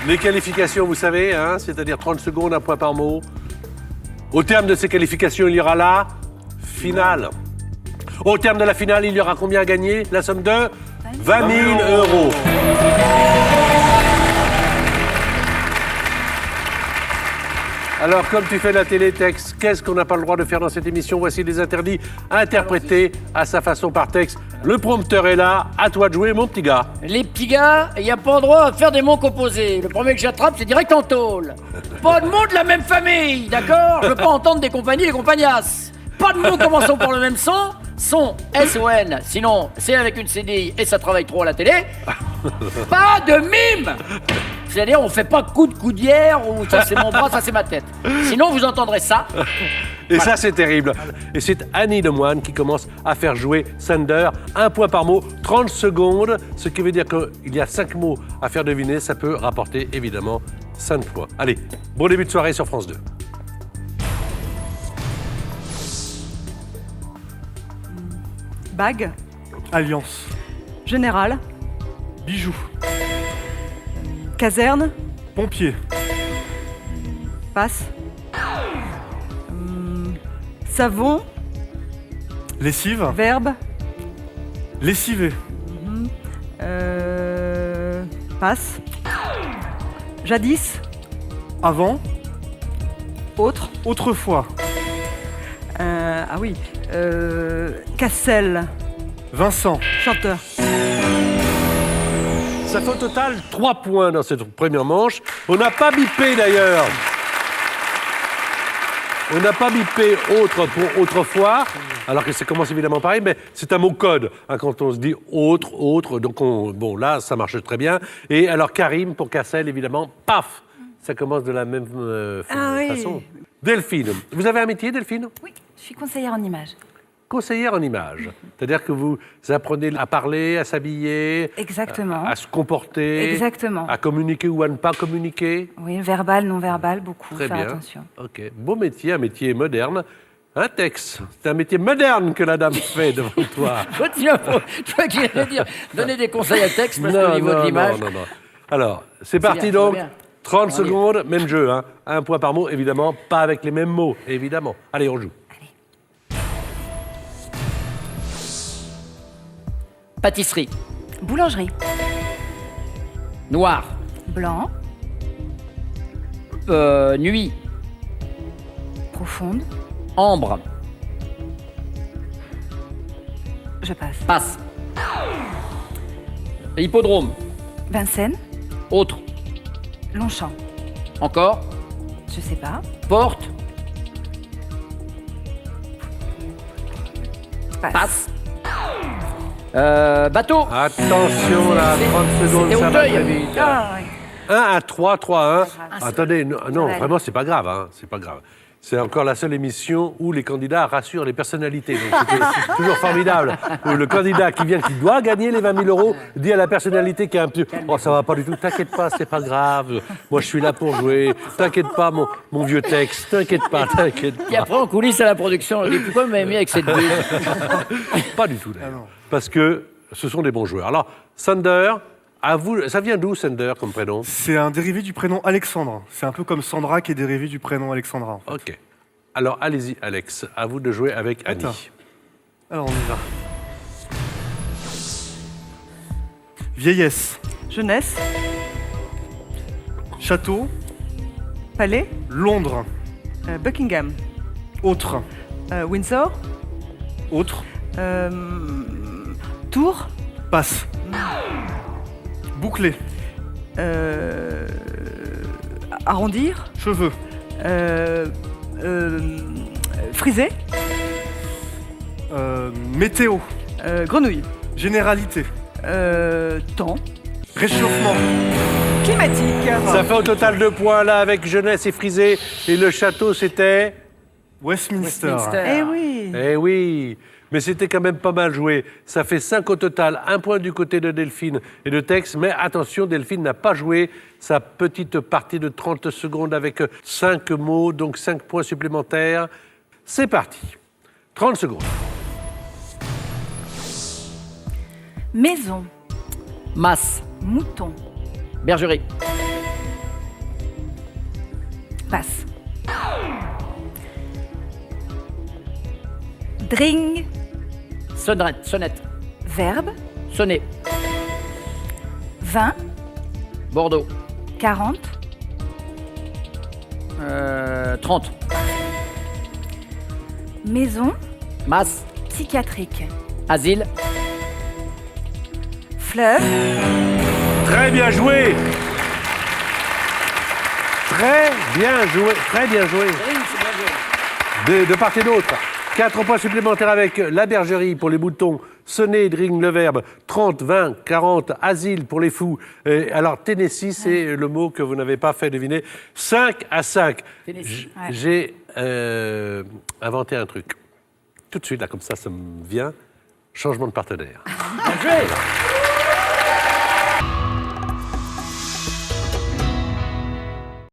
Les qualifications, vous savez, hein, c'est-à-dire 30 secondes, un point par mot. Au terme de ces qualifications, il y aura la finale. Au terme de la finale, il y aura combien à gagner? La somme de 20 000 euros. Alors, comme tu fais la télétexte, qu'est-ce qu'on n'a pas le droit de faire dans cette émission? Voici les interdits interprétés à sa façon par texte. Le prompteur est là, à toi de jouer, mon petit gars. Les petits gars, il n'y a pas droit à faire des mots composés. Le premier que j'attrape, c'est direct en tôle. Pas de mots de la même famille, d'accord? Je veux pas entendre des compagnies et des compagnasses. Pas de mots commençant par le même son, S-O-N, sinon c'est avec une CD et ça travaille trop à la télé. Pas de mime! C'est-à-dire, on fait pas coup de coudière ou ça c'est mon bras, ça c'est ma tête. Sinon, vous entendrez ça. Et ça, c'est terrible. Et c'est Annie Lemoine qui commence à faire jouer Thunder. Un point par mot, 30 secondes, ce qui veut dire qu'il y a 5 mots à faire deviner. Ça peut rapporter, évidemment, 5 points. Allez, bon début de soirée sur France 2. Bague, Alliance. général, Bijoux. caserne, Pompier. passe. Savon, Lessive. verbe, Lessivé. passe. Jadis, Avant. autre. Autrefois. Ah oui. Cassel, Vincent. chanteur. Ça fait au total 3 points dans cette première manche. On n'a pas bipé d'ailleurs. On n'a pas bipé autre pour autrefois, alors que ça commence évidemment pareil, mais c'est un mot code. Hein, quand on se dit autre, donc bon là ça marche très bien. Et alors Karim pour Cassel évidemment, paf, ça commence de la même façon. Delphine, vous avez un métier Delphine? Oui, je suis conseillère en images. Conseillère en images, c'est-à-dire que vous apprenez à parler, à s'habiller, Exactement. à se comporter, Exactement. à communiquer ou à ne pas communiquer. Oui, verbal, non-verbal, beaucoup. Très faire bien. attention. Ok, beau métier, un métier moderne. Un texte, c'est un métier moderne que la dame fait devant toi. Je crois qu'il allait dire donner des conseils à texte parce qu'au niveau de l'image. non. Alors, c'est parti bien, donc. bien. 30 On y est. secondes, même jeu. Hein. Un point par mot, évidemment, pas avec les mêmes mots, évidemment. Allez, on joue. Pâtisserie. Boulangerie. Noir. Blanc. Nuit. Profonde. Ambre. Je passe. Passe. Hippodrome. Vincennes. Autre. Longchamp. Encore. Je sais pas. Porte. Passe. Passe. Bateau. Attention, là, 30 secondes, c'était ça au va deuil. très vite. Ah, oui. 1 à 3, 3 à 1. Ah, Attendez, non, va vraiment, c'est pas grave. Hein, c'est pas grave. C'est encore la seule émission où les candidats rassurent les personnalités. Donc c'est toujours formidable. Où le candidat qui vient, qui doit gagner les 20 000 euros, dit à la personnalité qui est un petit... Oh, ça va pas du tout. T'inquiète pas, c'est pas grave. Moi, je suis là pour jouer. T'inquiète pas, mon vieux texte. T'inquiète pas, t'inquiète Et pas. après, en coulisses à la production, on dit pourquoi vous m'avez mis avec cette bulle? Pas du tout, d'ailleurs. Parce que ce sont des bons joueurs. Alors, Sander, à vous, ça vient d'où, Sander, comme prénom? C'est un dérivé du prénom Alexandre. C'est un peu comme Sandra qui est dérivé du prénom Alexandra. En fait. Ok. Alors, allez-y, Alex. À vous de jouer avec Annie. Attends. Alors on y va. Vieillesse. Jeunesse, Château. palais, Londres. Buckingham, Autre. Windsor, Autre. Tours, Passe. Bouclé. arrondir, Cheveux. frisé, Météo. grenouille, Généralité. temps, Réchauffement. climatique. Ça fait au total 2 points, là, avec jeunesse et frisé. Et le château, c'était... Westminster. Eh oui. Eh oui, mais c'était quand même pas mal joué. Ça fait 5 au total, 1 point du côté de Delphine et de Tex. Mais attention, Delphine n'a pas joué sa petite partie de 30 secondes avec 5 mots, donc 5 points supplémentaires. C'est parti. 30 secondes. Maison. Masse. Mouton. Bergerie. Passe. Dring. Sonnette. Sonnette. Verbe. Sonner. 20. Bordeaux. 40. 30. Maison. Masse. Psychiatrique. Asile. Fleuve. Très bien joué. Très bien joué. Très bien joué. De part et d'autre. 4 points supplémentaires avec la bergerie pour les boutons, sonner, dring, le verbe, 30, 20, 40, asile pour les fous. Alors, Tennessee, c'est le mot que vous n'avez pas fait deviner. 5-5. J'ai inventé un truc. Tout de suite, là, comme ça me vient. Changement de partenaire. Bien joué.